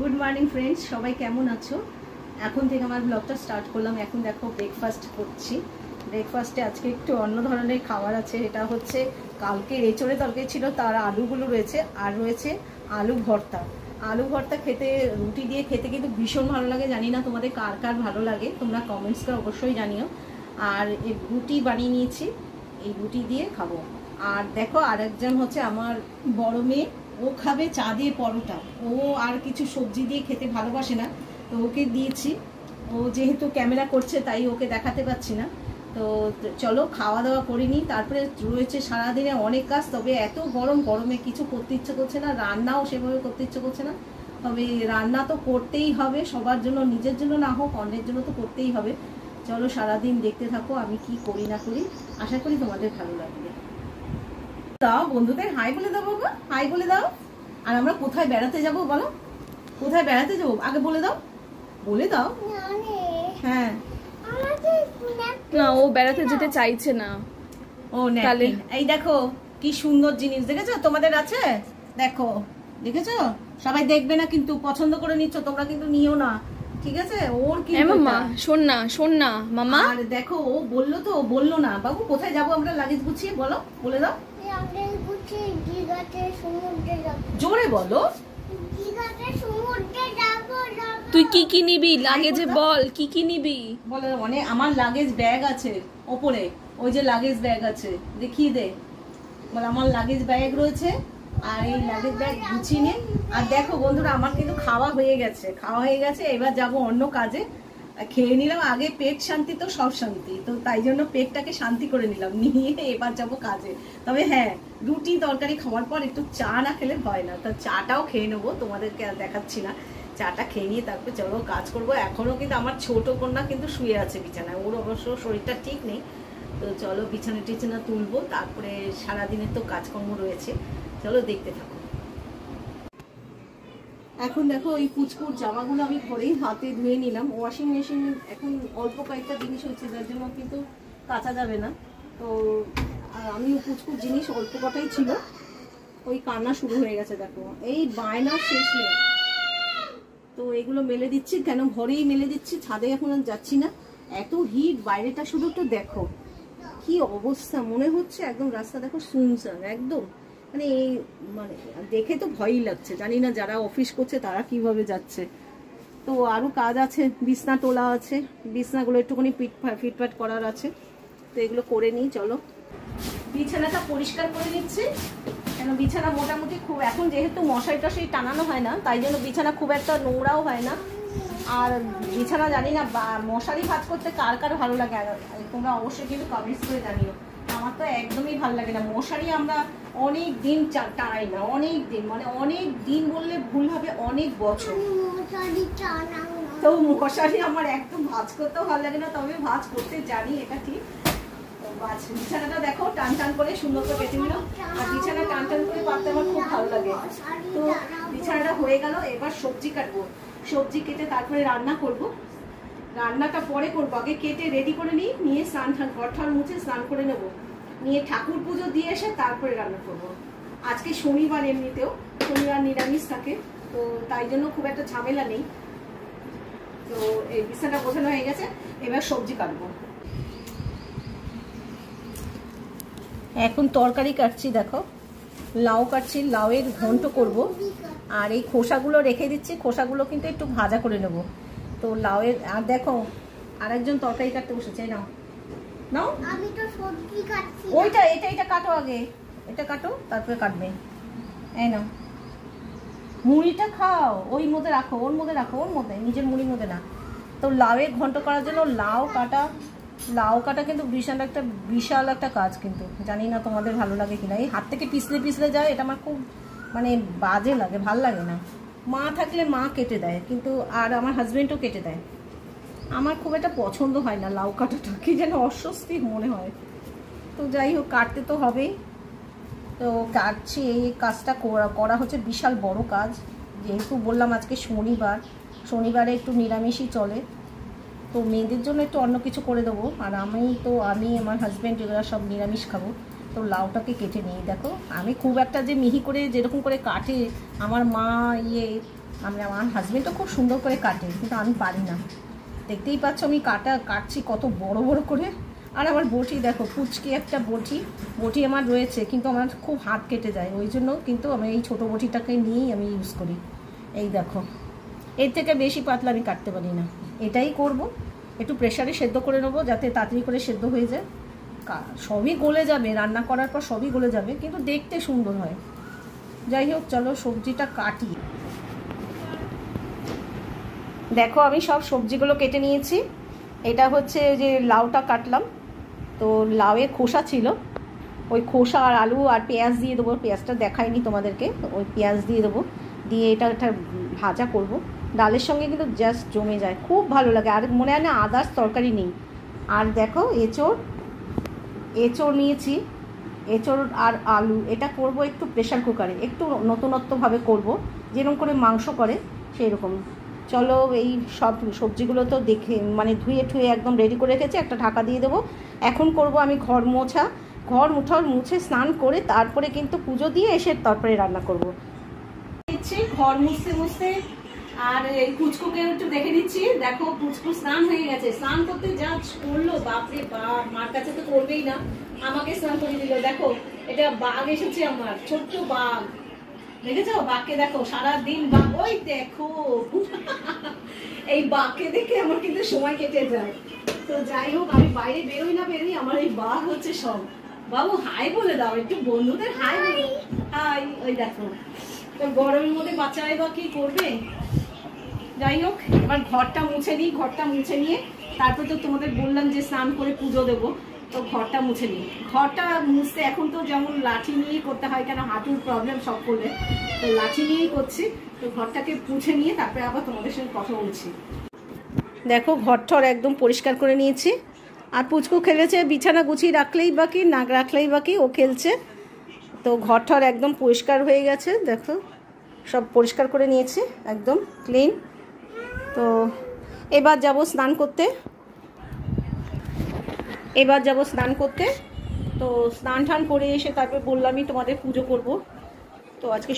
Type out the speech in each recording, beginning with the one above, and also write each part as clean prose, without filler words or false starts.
Good morning friends, সবাই কেমন আছো? এখন থেকে আমার ব্লগটা স্টার্ট করলাম। এখন দেখো ব্রেকফাস্ট করছি। ব্রেকফাস্টে আজকে একটু অন্য ধরনের খাবার আছে। এটা হচ্ছে কালকে এঁচোড়ে তরকারি ছিল, তার আলুগুলো রয়েছে, আর রয়েছে আলু ভর্তা। আলু ভর্তা খেতে, রুটি দিয়ে খেতে কিন্তু ভীষণ ভালো লাগে। জানি না তোমাদের কার কার ভালো লাগে, তোমরা কমেন্টস করে অবশ্যই জানিও। আর এই রুটি বানিয়ে নিয়েছি, এই রুটি দিয়ে খাবো। আর দেখো আরেকজন হচ্ছে আমার বড় মেয়ে, ও খাবে চা দিয়ে পরোটা। ও আর কিছু সবজি দিয়ে খেতে ভালোবাসে না, তো ওকে দিয়েছি। ও যেহেতু ক্যামেরা করছে তাই ওকে দেখাতে পাচ্ছি না। তো চলো খাওয়া দাওয়া করে নিই। তারপরে রয়েছে সারাদিনে অনেক কাজ, তবে এত গরমে কিছু করতে ইচ্ছে করছে না, রান্নাও সেভাবে করতে ইচ্ছে করছে না। তবে রান্না তো করতেই হবে, সবার জন্য, নিজের জন্য না হোক অন্যের জন্য তো করতেই হবে। চলো সারাদিন দেখতে থাকো আমি কি করি না করি, আশা করি তোমাদের ভালো লাগবে। দাও বন্ধুদের হাই বলে দাও বাবা, হাই বলে দাও। আর আমরা কোথায় বেড়াতে যাব বলো? কোথায় বেড়াতে যাবো আগে বলে দাও, বলে দাও। হ্যাঁ, না ও বেড়াতে যেতে চাইছে না। ও নেই, এই দেখো কি সুন্দর জিনিস দেখেছো, তোমাদের আছে? দেখো, দেখেছো? সবাই দেখবে না কিন্তু, পছন্দ করে নিচ্ছ তোমরা, কিন্তু নিও না, ঠিক আছে? ওর কি মামা, শোন না মামা। আর দেখো ও বললো তো, ও বললো না বাবু কোথায় যাবো আমরা লাগেজ গুছিয়ে, বলো, বলে দাও। জোরে বলো। তুই কি কি নিবি লাগেজে, বল কি কি নিবি বলে। অনেক, আমার লাগেজ ব্যাগ আছে ওপরে, ওই যে লাগেজ ব্যাগ আছে, দেখিয়ে দে। বলে আমার লাগেজ ব্যাগ রয়েছে, আর এই লাগেজ ব্যাগ গুছিয়ে নে। আর দেখো বন্ধুরা, আমার কিন্তু খাওয়া হয়ে গেছে, এবার যাব অন্য কাজে। খেয়ে নিলাম আগে, পেট শান্তি তো সব শান্তি, তো তাই জন্য পেটটাকে শান্তি করে নিলাম, নিয়ে এবার যাব কাজে। তবে হ্যাঁ, রুটি তরকারি খাওয়ার পর একটু চা না খেলে হয় না, তো চাটাও খেয়ে নেবো, তোমাদেরকে আর দেখাচ্ছি না। চাটা খেয়ে নিয়ে তারপর চলো কাজ করবো। এখনো কিন্তু আমার ছোট কন্যা কিন্তু শুয়ে আছে বিছানায়, ওর অবশ্য শরীরটা ঠিক নেই। তো চলো বিছানা টিছানা তুলবো, তারপরে সারাদিনের তো কাজকর্ম রয়েছে, চলো দেখতে থাকো। এখন দেখো ওই পুচকুর জামাগুলো আমি ঘরেই হাতে ধুয়ে নিলাম। ওয়াশিং মেশিন এখন অল্প কয়েকটা জিনিস হচ্ছে, যার জন্য কিন্তু কাচা যাবে না। তো আমি পুচকুর জিনিস অল্প কটাই ছিল, ওই কান্না শুরু হয়ে গেছে দেখো, এই বায়না শেষ নেই। তো এগুলো মেলে দিচ্ছি, কেন ঘরেই মেলে দিচ্ছি, ছাদে এখন আর যাচ্ছি না, এত হিট বাইরেটা। শুধু একটু দেখো কি অবস্থা, মনে হচ্ছে একদম রাস্তা দেখো শুনশান একদম, মানে মানে দেখে তো ভয়ই লাগছে। জানি না যারা অফিস করছে তারা কিভাবে যাচ্ছে। তো আরো কাজ আছে, বিছনা তোলা আছে, বিছনাগুলো একটুখানি ফিটফাট করার আছে, তো এগুলো করে নিই। চলো বিছানাটা পরিষ্কার করে নিচ্ছি, কেন বিছানা মোটামুটি খুব, এখন যেহেতু মশারি টশারি টানানো হয় না, তাই জন্য বিছানা খুব একটা নোংরাও হয় না। আর বিছানা জানি না মশারি ভাঁজ করতে কার কার ভালো লাগে, তোমরা অবশ্যই কিন্তু কমেন্টস করে জানিও। আমার তো একদমই ভালো লাগে না মশারি, আমরা অনেক দিন টানাই না, অনেক দিন, মানে অনেক দিন বললে ভুল হবে, অনেক বছর। তো মশারি আমার একদম ভাঁজ করতেও ভালো লাগে না, তবে ভাঁজ করতে জানি, এটা ঠিক। বিছানাটা দেখো টান টান করে সুন্দর করে পেতে নিলাম, আর বিছানা টান টান করে পাততে আমার খুব ভালো লাগে। তো বিছানাটা হয়ে গেল, এবার সবজি কাটবো, সবজি কেটে তারপরে রান্না করব। রান্নাটা পরে করবো, আগে কেটে রেডি করে নিই, নিয়ে স্নান ঘর ঠর মুছে স্নান করে নেবো, নিয়ে ঠাকুর পুজো দিয়ে এসে তারপরে রান্না করব। আজকে শনিবার, এমনিতেও শনিবার নিরামিষ থাকে, তো তাই জন্য খুব একটা ঝামেলা নেই। তো এই বিছানাটা গোছানো হয়ে গেছে, এবার সবজি কাটবো। এখন তরকারি কাটছি, দেখো লাউ কাটছি, লাউয়ের ঘন্ট করব। আর এই খোসাগুলো রেখে দিচ্ছি, খোসাগুলো কিন্তু একটু ভাজা করে নেব। তো লাউয়ের, আর দেখো আরেকজন তরকারি কাটতে বসেছে, নাও নাও, আমি তো সবজি কাটছি। ওইটা এটা কাটো আগে, এটা কাটো তারপরে কাটবে। এই নাও, মুড়িটা খাও, ওই মধ্যে রাখো, ওর মধ্যে রাখো, ওর মধ্যে, নিজের মুড়ির মধ্যে না। তো লাউয়ের ঘন্ট করার জন্য লাউ কাটা কিন্তু বিশাল একটা কাজ, কিন্তু জানি না তোমাদের ভালো লাগে কিনা। এই হাত থেকে পিছলে যায়, এটা আমার খুব মানে বাজে লাগে, ভাল লাগে না। মা থাকলে মা কেটে দেয়, কিন্তু আর আমার হাজবেন্ডও কেটে দেয়, আমার খুব একটা পছন্দ হয় না লাউ কাটাটা, কি যেন অস্বস্তি মনে হয়। তো যাই হোক, কাটতে তো হবেই, তো কাটছি। এই কাজটা করা হচ্ছে বিশাল বড় কাজ, যেহেতু বললাম আজকে শনিবারে একটু নিরামিষই চলে, তো মেয়েদের জন্য একটু অন্য কিছু করে দেবো। আর আমি আমার হাজব্যান্ড এগুলো সব নিরামিষ খাবো। তো লাউটাকে কেটে নিই, দেখো আমি খুব একটা যে মিহি করে যেরকম করে কাটে আমার মা, আমার হাজবেন্ড তো খুব সুন্দর করে কাটে, কিন্তু আমি পারি না। দেখতেই পাচ্ছ আমি কাটছি কত বড় বড় করে। আর আমার বটি দেখো, পুচকি একটা বটি আমার রয়েছে, কিন্তু আমার খুব হাত কেটে যায়, ওই জন্য কিন্তু আমি এই ছোটো বটিটাকে নিয়েই আমি ইউজ করি। এই দেখো, এর থেকে বেশি পাতলা আমি কাটতে পারি না। এটাই করব, একটু প্রেশারে সেদ্ধ করে নেবো যাতে তাড়াতাড়ি করে সেদ্ধ হয়ে যায়। সবই গলে যাবে, রান্না করার পর সবই গলে যাবে, কিন্তু দেখতে সুন্দর হয়। যাই হোক, চলো সবজিটা কাটি। দেখো আমি সব সবজিগুলো কেটে নিয়েছি। এটা হচ্ছে যে লাউটা কাটলাম, তো লাউয়ের খোসা ছিল, ওই খোসা আর আলু আর পেঁয়াজ দিয়ে দেবো। পেঁয়াজটা দেখাইনি তোমাদেরকে, ওই পেঁয়াজ দিয়ে দেবো, দিয়ে এটা একটা ভাজা করব। ডালের সঙ্গে কিন্তু জাস্ট জমে যায়, খুব ভালো লাগে। আর মনে হয় না আদার্স তরকারি নেই। আর দেখো এঁচোড় নিয়েছি, এঁচোড় আর আলু। এটা করব একটু প্রেশার কুকারে, একটু নতুনত্বভাবে করব, যেরকম করে মাংস করে সেই রকম। চলো, এই সব সবজিগুলো তো দেখে মানে ধুয়ে ঠুয়ে একদম রেডি করে রেখেছি, একটা ঢাকা দিয়ে দেবো। এখন করব আমি ঘর মুছে স্নান করে তারপরে কিন্তু পুজো দিয়ে এসে তারপরে রান্না করব। ঘর মুছতে আর এই পুচকুকে একটু দেখে দিচ্ছি। দেখো পুচকু স্নান হয়ে গেছে, স্নান করতে যা করলো, বাপরে বাপ, মার কাছে তো করবেই না, আমাকে স্নান করে দিল। দেখো এটা বাঘ এসেছে, আমার ছোট্ট বাঘ, দেখেছো বাঘকে? দেখো সারাদিন বাঘ, ওই দেখো এই বাঘকে দেখে আমার কিন্তু সময় কেটে যায়। তো যাই হোক, আমি বাইরে বেরোই না বেরোই, আমার এই বাঘ হচ্ছে সব। বাবু হাই বলে দাও একটু, বন্ধুদের হাই বলে। হাই, ওই দেখো। তো গরমের মধ্যে বাচ্চারাই বা কি করবে। যাই হোক, এবার ঘরটা মুছে নিই। ঘরটা মুছে নিয়ে তারপর তো তোমাদের বললাম যে স্নান করে পুজো দেবো, তো ঘরটা মুছে নিই। ঘরটা মুছতে এখন তো যেমন লাঠি নিয়েই করতে হয়, কেন হাঁটুর প্রবলেম সব করলে, তো লাঠি নিয়েই করছি। তো ঘরটাকে মুছে নিয়ে তারপরে আবার তোমাদের সঙ্গে কথা বলছি। দেখো ঘরঠর একদম পরিষ্কার করে নিয়েছি। আর পুচকু খেলেছে, বিছানা গুছিয়ে রাখলেই বাকি, না রাখলেই বাকি, ও খেলছে। তো ঘরঠর একদম পরিষ্কার হয়ে গেছে, দেখো সব পরিষ্কার করে নিয়েছি, একদম ক্লিন। তো এবার যাব স্নান করতে। তো স্নান টান করে এসে তারপর বললামই তোমাদের পুজো করব। তো আজকে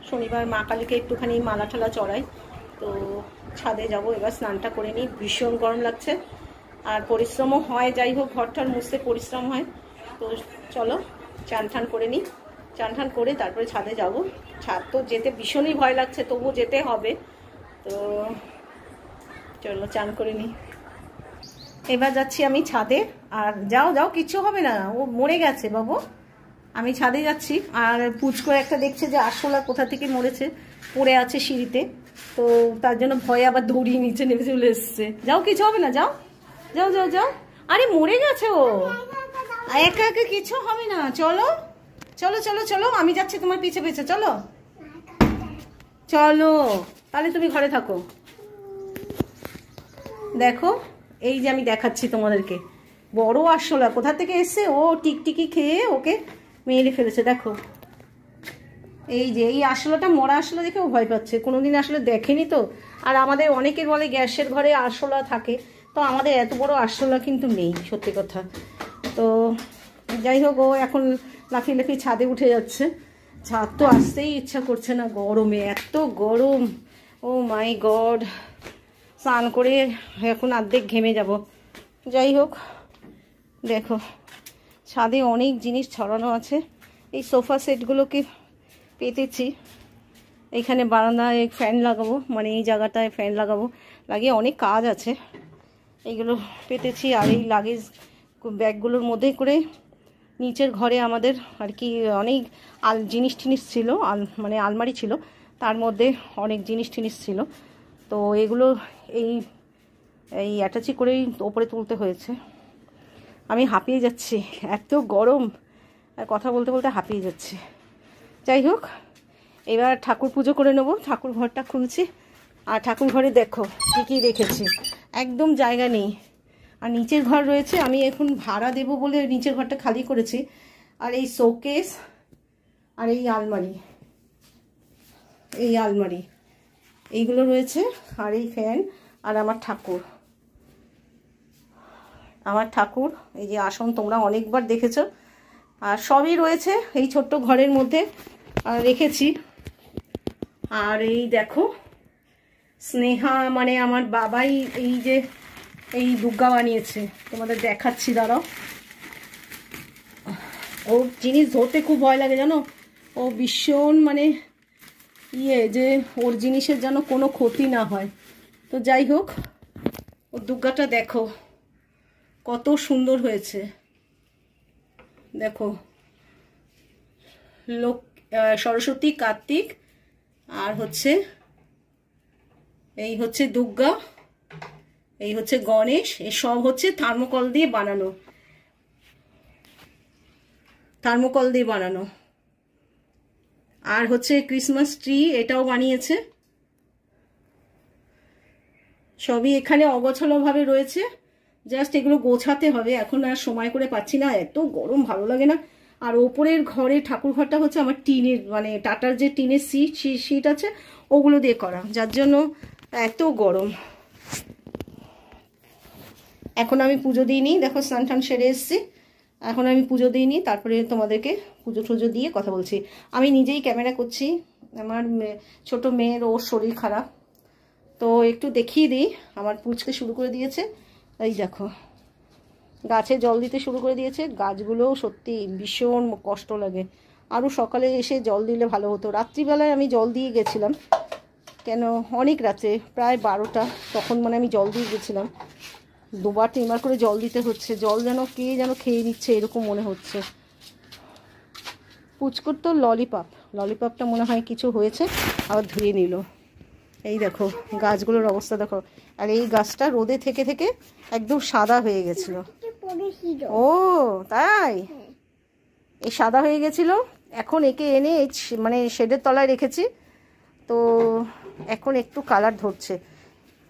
শনিবার মা কালীকে একটুখানি মালা ঠালা চড়াই। তো ছাদে যাব, এবার স্নানটা করে নিই, ভীষণ গরম লাগছে আর পরিশ্রমও হয়। যাই হোক, ঘরটার মুছতে পরিশ্রম হয়। তো চলো চান ঠান করে নিই, চান ঠান করে তারপরে ছাদে যাব। ছাদ তো যেতে ভীষণই ভয় লাগছে, তবু যেতে হবে। তো চলো চান করে নিই। এবার যাচ্ছি আমি ছাদে। আর যাও কিচ্ছু হবে না, ও মরে গেছে বাবু। আমি ছাদে যাচ্ছি। আর পুচকো একটা দেখছে যে আরশোলা কোথা থেকে মরেছে, পড়ে আছে সিঁড়িতে। তো তার জন্য ভয়ে আবার দৌড়িয়ে নিচে নেমে চলে এসছে। যাও, কিছু হবে না, যাও। আরে মরে গেছে ও, একা একা কিছু হবে না। চলো, আমি যাচ্ছি তোমার পিছে পিছে। চলো তাহলে তুমি ঘরে থাকো। দেখো এই যে আমি দেখাচ্ছি তোমাদেরকে, বড় আরশোলা কোথা থেকে এসছে, ও টিকটিকি খেয়ে ওকে মেরে ফেলেছে। দেখো এই যে এই আরশোলাটা, মরা আরশোলা দেখে ও ভয় পাচ্ছে, কোনোদিন আসলে দেখেনি তো। আর আমাদের অনেকের বলে গ্যাসের ঘরে আরশোলা থাকে, তো আমাদের এত বড় আরশোলা কিন্তু নেই, সত্যি কথা। তো যাই হোক, ও এখন লাফিয়ে ছাদে উঠে যাচ্ছে। ছাদ তো আসতেই ইচ্ছা করছে না, গরমে, এত গরম, ও মাই গড। স্নান করে এখন অর্ধেক ঘেমে যাব। যাই হোক, দেখো ছাদে অনেক জিনিস ছড়ানো আছে। এই সোফা সেটগুলোকে পেতেছি, এইখানে বারান্দায় ফ্যান লাগাবো, মানে এই জায়গাটায় ফ্যান লাগাবো, লাগিয়ে অনেক কাজ আছে। এইগুলো পেতেছি। আর এই লাগেজ ব্যাগগুলোর মধ্যে করে নিচের ঘরে আমাদের আর কি অনেক জিনিস ছিল, মানে আলমারি ছিল, তার মধ্যে অনেক জিনিস ছিল। তো এগুলো এই অ্যাটাচি করেই ওপরে তুলতে হয়েছে। আমি হাঁপিয়ে যাচ্ছি, এত গরম, আর কথা বলতে হাঁপিয়ে যাচ্ছি। যাই হোক, এবার ঠাকুর পুজো করে নেবো। ঠাকুর ঘরটা খুলছি। আর ঠাকুর ঘরে দেখো কী রেখেছি, একদম জায়গা নেই। আর নিচের ঘর রয়েছে, আমি এখন ভাড়া দেবো বলে নিচের ঘরটা খালি করেছি। আর এই শোকেস আর এই আলমারি এইগুলো রয়েছে। আর এই ফ্যান আর আমার ঠাকুর, এই যে আসন তোমরা অনেকবার দেখেছো। আর সবই রয়েছে এই ছোট্ট ঘরের মধ্যে রেখেছি। আর এই দেখো স্নেহা মানে আমার বাবাই এই দুর্গা বানিয়েছে, তোমাদের দেখাচ্ছি দাঁড়াও। ওর জিনিস ধরতে খুব ভয় লাগে জানো, ও ভীষণ মানে যে ওর জিনিসের যেন কোনো ক্ষতি না হয়। তো যাই হোক, ওর দুর্গাটা দেখো কত সুন্দর হয়েছে, দেখো সরস্বতী, কার্তিক, আর হচ্ছে এই হচ্ছে দুর্গা, এই হচ্ছে গণেশ, এই সব হচ্ছে থার্মোকল দিয়ে বানানো, আর হচ্ছে ক্রিসমাস ট্রি, এটাও বানিয়েছে। সবই এখানে অগোছালো ভাবে রয়েছে, জাস্ট এগুলো গোছাতে হবে, এখন আর সময় করে পাচ্ছি না, এত গরম ভালো লাগে না। আর ওপরের ঘরে ঠাকুর ঘরটা হচ্ছে আমার টিনের মানে টাটার যে টিনের শীট আছে ওগুলো দিয়ে করা, যার জন্য এত গরম। এখন আমি পুজো দিইনি, দেখো স্নান টান সেরে এসছি, এখন আমি পুজো দিইনি, তারপরে তোমাদেরকে পুজো টুজো দিয়ে কথা বলছি। আমি নিজেই ক্যামেরা করছি, আমার ছোট মেয়ের ওর শরীর খারাপ, তো একটু দেখিয়ে দিই। আমার পুচকে শুরু করে দিয়েছে, এই দেখো গাছে জল দিতে শুরু করে দিয়েছে, গাছগুলো সত্যি ভীষণ কষ্ট লাগে। আরও সকালে এসে জল দিলে ভালো হতো, রাত্রিবেলায় আমি জল দিয়ে গেছিলাম, কেন অনেক রাতে প্রায় 12টা, তখন মানে আমি জল দিয়ে গেছিলাম, 2-3বার করে জল দিতে হচ্ছে, জল যেন কে যেন খেয়ে নিচ্ছে এরকম মনে হচ্ছে। পুচকুর তো ললিপপটা মনে হয় কিছু হয়েছে, আবার ধুয়ে নিল। এই দেখো গাছগুলোর অবস্থা দেখো, আর এই গাছটা রোদে থেকে থেকে একদম সাদা হয়ে গেছিল। ও তাই, এই সাদা হয়ে গেছিল, এখন একে এনে এই মানে শেডের তলায় রেখেছি, তো এখন একটু কালার ধরছে।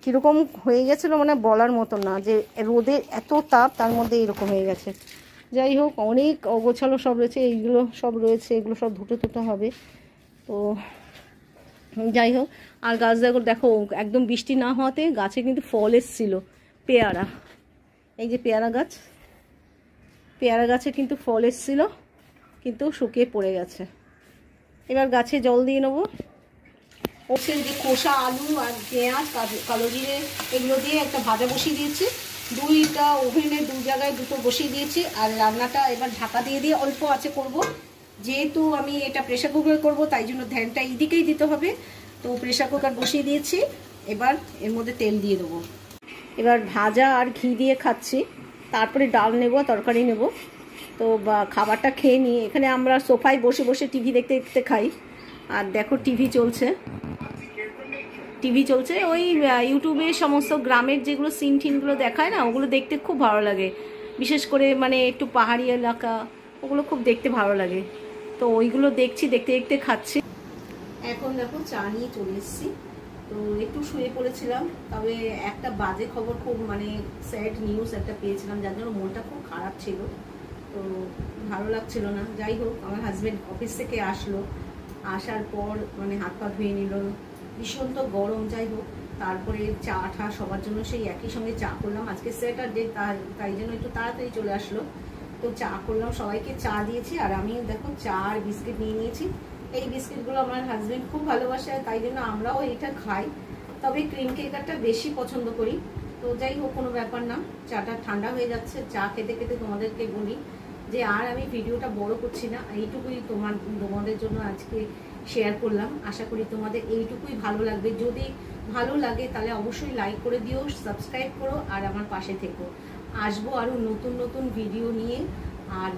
কীরকম হয়ে গেছিলো মানে বলার মতন না, যে রোদের এত তাপ তার মধ্যে এরকম হয়ে গেছে। যাই হোক, অনেক অগোছালো সব রয়েছে, এইগুলো সব রয়েছে, এগুলো সব ধুতে হবে। তো যাই হোক, আর গাছ দেখো একদম বৃষ্টি না হওয়াতে গাছে কিন্তু ফল এসছিল, পেয়ারা, এই যে পেয়ারা গাছে কিন্তু ফল এসছিল, কিন্তু শুকিয়ে পড়ে গেছে। এবার গাছে জল দিয়ে নেবো। ওকে যে খোসা আলু আর পেঁয়াজ, কালো জিরে এগুলো দিয়ে একটা ভাজা বসিয়ে দিয়েছি, 2টা ওভেনে 2 জায়গায় দুটো বসিয়ে দিয়েছি। আর রান্নাটা এবার ঢাকা দিয়ে অল্প আছে করব, যেহেতু আমি এটা প্রেসার কুকার করব তাই জন্য ধ্যানটা এইদিকেই দিতে হবে। তো প্রেসার কুকার বসিয়ে দিয়েছি, এবার এর মধ্যে তেল দিয়ে দেবো। এবার ভাজা আর ঘি দিয়ে খাচ্ছি, তারপরে ডাল নেব, তরকারি নেব। তো খাবারটা খেয়ে নিয়ে এখানে আমরা সোফায় বসে বসে টিভি দেখতে দেখতে খাই। আর দেখো টিভি চলছে, ওই ইউটিউবে সমস্ত গ্রামের যেগুলো সিনগুলো দেখায় না, ওগুলো দেখতে খুব ভালো লাগে, বিশেষ করে মানে একটু পাহাড়ি এলাকা, ওগুলো খুব দেখতে ভালো লাগে। তো ওইগুলো দেখছি, দেখতে দেখতে খাচ্ছি। এখন দেখো চা নিয়ে চলে এসেছি, তো একটু শুয়ে পড়েছিলাম, তবে একটা বাজে খবর, খুব মানে স্যাড নিউজ একটা পেয়েছিলাম, যার জন্য মনটা খুব খারাপ ছিল, তো ভালো লাগছিল না। যাই হোক, আমার হাজবেন্ড অফিস থেকে আসলো, আসার পর মানে হাত পা ধুয়ে নিল, ভীষণ তো গরম। যাই হোক, তারপরে চা ঠা সবার জন্য সেই একই সঙ্গে চা করলাম, আজকে স্যাটারডে তাই জন্য একটু তাড়াতাড়ি চলে আসলো, তো চা করলাম, সবাইকে চা দিয়েছি। আর আমি দেখো চা আর বিস্কিট নিয়ে নিয়েছি, এই বিস্কিটগুলো আমার হাজবেন্ড খুব ভালোবাসে, তাই জন্য আমরাও এটা খাই, তবে ক্রিম কেকারটা বেশি পছন্দ করি। তো যাই হোক, কোনো ব্যাপার না, চাটা ঠান্ডা হয়ে যাচ্ছে। চা খেতে খেতে তোমাদেরকে বলি যে আর আমি ভিডিওটা বড় করছি না, এইটুকুই তোমাদের জন্য আজকে শেয়ার করলাম। আশা করি তোমাদের এইটুকুই ভালো লাগবে, যদি ভালো লাগে তাহলে অবশ্যই লাইক করে দিও, সাবস্ক্রাইব করো, আর আমার পাশে থেকো। আসবো আরও নতুন নতুন ভিডিও নিয়ে, আর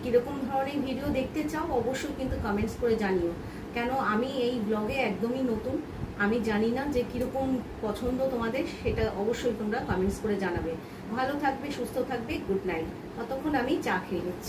কীরকম ধরনের ভিডিও দেখতে চাও অবশ্যই কিন্তু কমেন্টস করে জানিও, কেন আমি এই ব্লগে একদমই নতুন, আমি জানি না যে কীরকম পছন্দ তোমাদের, সেটা অবশ্যই তোমরা কমেন্টস করে জানাবে। ভালো থাকবে, সুস্থ থাকবে, গুড নাইট। ততক্ষণ আমি চা খেয়ে নিচ্ছি।